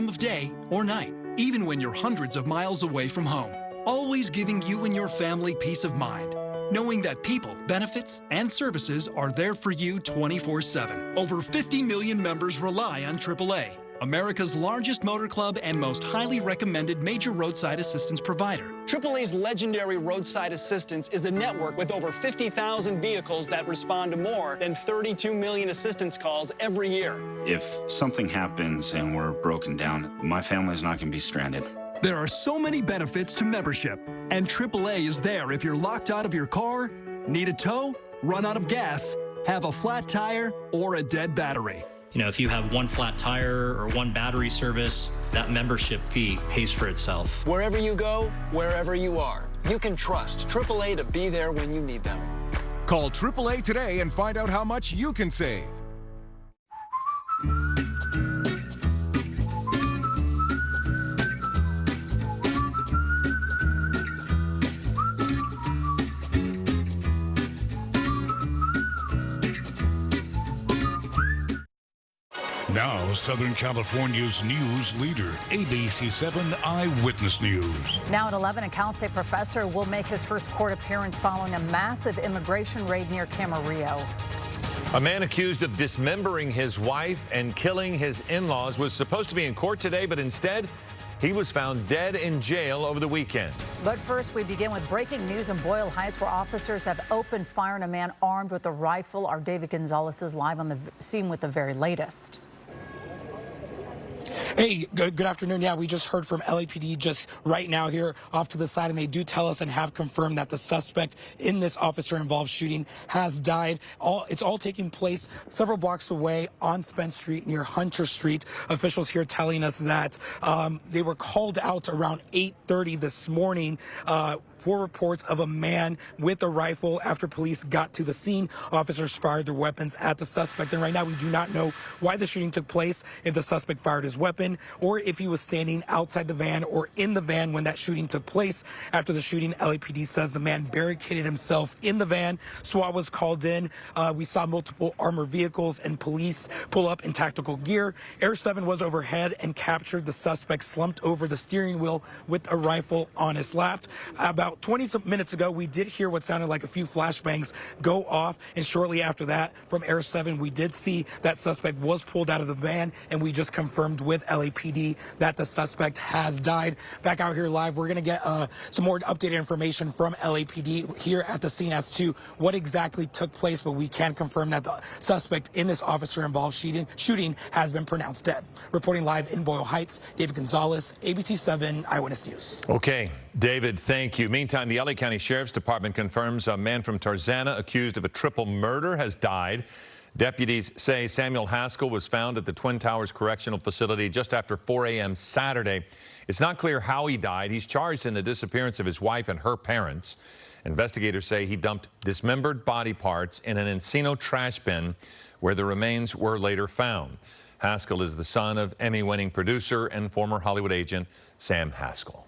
time of day or night, even when you're hundreds of miles away from home. Always giving you and your family peace of mind, knowing that people, benefits, and services are there for you 24/7. Over 50 million members rely on AAA, America's largest motor club and most highly recommended major roadside assistance provider. AAA's legendary roadside assistance is a network with over 50,000 vehicles that respond to more than 32 million assistance calls every year. If something happens and we're broken down, my family's not going to be stranded. There are so many benefits to membership, and AAA is there if you're locked out of your car, need a tow, run out of gas, have a flat tire, or a dead battery. You know, if you have one flat tire or one battery service, that membership fee pays for itself. Wherever you go, wherever you are, you can trust AAA to be there when you need them. Call AAA today and find out how much you can save. Now, Southern California's news leader, ABC 7 Eyewitness News. Now at 11, a Cal State professor will make his first court appearance following a massive immigration raid near Camarillo. A man accused of dismembering his wife and killing his in-laws was supposed to be in court today, but instead, he was found dead in jail over the weekend. But first, we begin with breaking news in Boyle Heights, where officers have opened fire on a man armed with a rifle. Our David Gonzalez is live on the scene with the very latest. Hey, good afternoon. Yeah, we just heard from LAPD just right now here off to the side, and they do tell us and have confirmed that the suspect in this officer-involved shooting has died. It's all taking place several blocks away on Spence Street near Hunter Street. Officials here telling us that they were called out around 8:30 this morning for reports of a man with a rifle. After police got to the scene, officers fired their weapons at the suspect. And right now, we do not know why the shooting took place, if the suspect fired his weapon, or if he was standing outside the van or in the van when that shooting took place. After the shooting, LAPD says the man barricaded himself in the van. SWAT was called in. We saw multiple armored vehicles and police pull up in tactical gear. Air 7 was overhead and captured the suspect slumped over the steering wheel with a rifle on his lap. About 20 minutes ago, we did hear what sounded like a few flashbangs go off, and shortly after that, from Air 7, we did see that suspect was pulled out of the van, and we just confirmed with LAPD that the suspect has died. Back out here live, we're going to get some more updated information from LAPD here at the scene as to what exactly took place, but we can confirm that the suspect in this officer-involved shooting has been pronounced dead. Reporting live in Boyle Heights, David Gonzalez, ABC 7 Eyewitness News. Okay, David, thank you. Meantime, the LA County Sheriff's Department confirms a man from Tarzana accused of a triple murder has died. Deputies say Samuel Haskell was found at the Twin Towers Correctional Facility just after 4 a.m. Saturday. It's not clear how he died. He's charged in the disappearance of his wife and her parents. Investigators say he dumped dismembered body parts in an Encino trash bin where the remains were later found. Haskell is the son of Emmy-winning producer and former Hollywood agent Sam Haskell.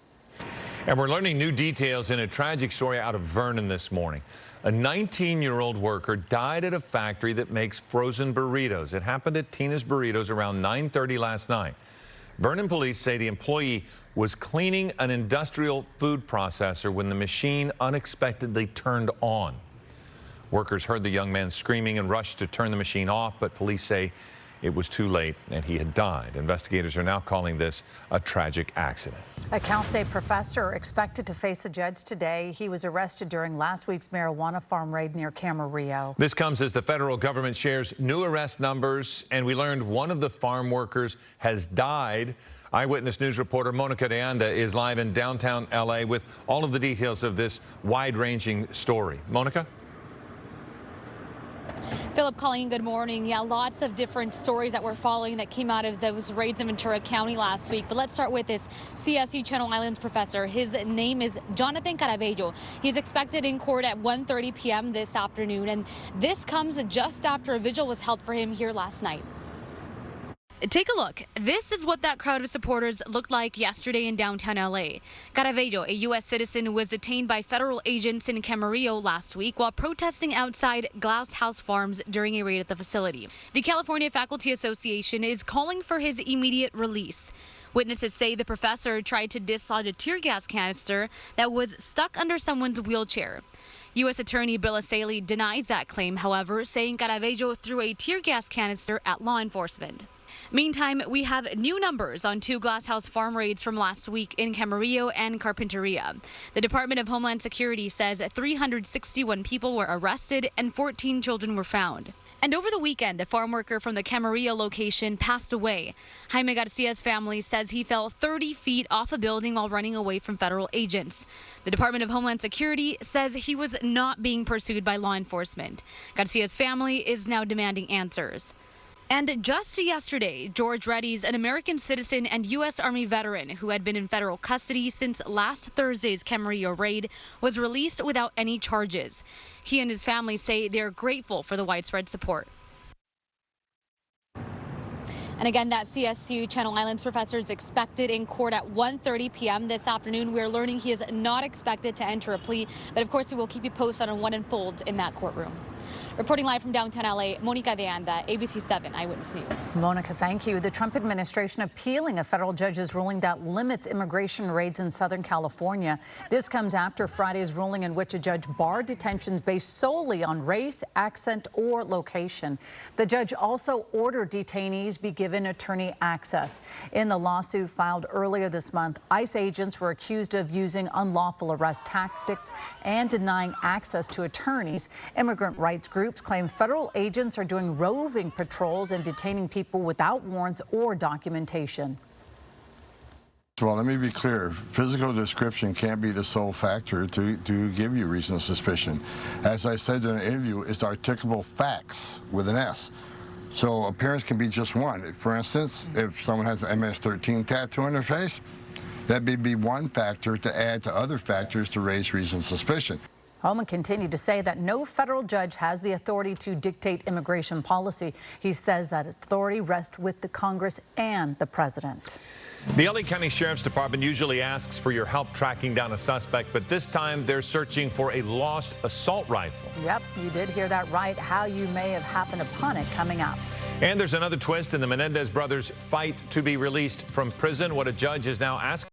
And we're learning new details in a tragic story out of Vernon this morning. A 19-year-old worker died at a factory that makes frozen burritos. It happened at Tina's Burritos around 9:30 last night. Vernon police say the employee was cleaning an industrial food processor when the machine unexpectedly turned on. Workers heard the young man screaming and rushed to turn the machine off, but police say it was too late and he had died. Investigators are now calling this a tragic accident. A Cal State professor expected to face a judge today. He was arrested during last week's marijuana farm raid near Camarillo. This comes as the federal government shares new arrest numbers, and we learned one of the farm workers has died. Eyewitness News reporter Monica de Anda is live in downtown LA with all of the details of this wide-ranging story. Monica? Philip, Colleen, good morning. Yeah, lots of different stories that we're following that came out of those raids in Ventura County last week. But let's start with this CSU Channel Islands professor. His name is Jonathan Caravello. He's expected in court at 1:30 p.m. this afternoon. And this comes just after a vigil was held for him here last night. Take a look. This is what that crowd of supporters looked like yesterday in downtown LA. Caravello, a U.S. citizen, was detained by federal agents in Camarillo last week while protesting outside Glass House Farms during a raid at the facility. The California Faculty Association is calling for his immediate release. Witnesses say the professor tried to dislodge a tear gas canister that was stuck under someone's wheelchair. U.S. Attorney Bill Asaley denies that claim, however, saying Caravello threw a tear gas canister at law enforcement. Meantime, we have new numbers on 2 glasshouse farm raids from last week in Camarillo and Carpinteria. The Department of Homeland Security says 361 people were arrested and 14 children were found. And over the weekend, a farm worker from the Camarillo location passed away. Jaime Garcia's family says he fell 30 feet off a building while running away from federal agents. The Department of Homeland Security says he was not being pursued by law enforcement. Garcia's family is now demanding answers. And just yesterday, George Reddy's an American citizen and U.S. Army veteran who had been in federal custody since last Thursday's Camarillo raid was released without any charges. He and his family say they're grateful for the widespread support. And again, that CSU Channel Islands professor is expected in court at 1:30 p.m. this afternoon. We're learning he is not expected to enter a plea, but of course we will keep you posted on what unfolds in that courtroom. Reporting live from downtown LA, Monica de Anda, ABC 7 Eyewitness News. Monica, thank you. The Trump administration appealing a federal judge's ruling that limits immigration raids in Southern California. This comes after Friday's ruling in which a judge barred detentions based solely on race, accent, or location. The judge also ordered detainees be given attorney access. In the lawsuit filed earlier this month, ICE agents were accused of using unlawful arrest tactics and denying access to attorneys. Immigrant rights groups claim federal agents are doing roving patrols and detaining people without warrants or documentation. Well, let me be clear. Physical description can't be the sole factor to give you reasonable suspicion. As I said in an interview, it's articulable facts with an S. So appearance can be just one. For instance, if someone has an MS-13 tattoo on their face, that may be one factor to add to other factors to raise reasonable suspicion. Holman continued to say that no federal judge has the authority to dictate immigration policy. He says that authority rests with the Congress and the president. The LA County Sheriff's Department usually asks for your help tracking down a suspect, but this time they're searching for a lost assault rifle. Yep, you did hear that right. How you may have happened upon it coming up. And there's another twist in the Menendez brothers' fight to be released from prison. What a judge is now asking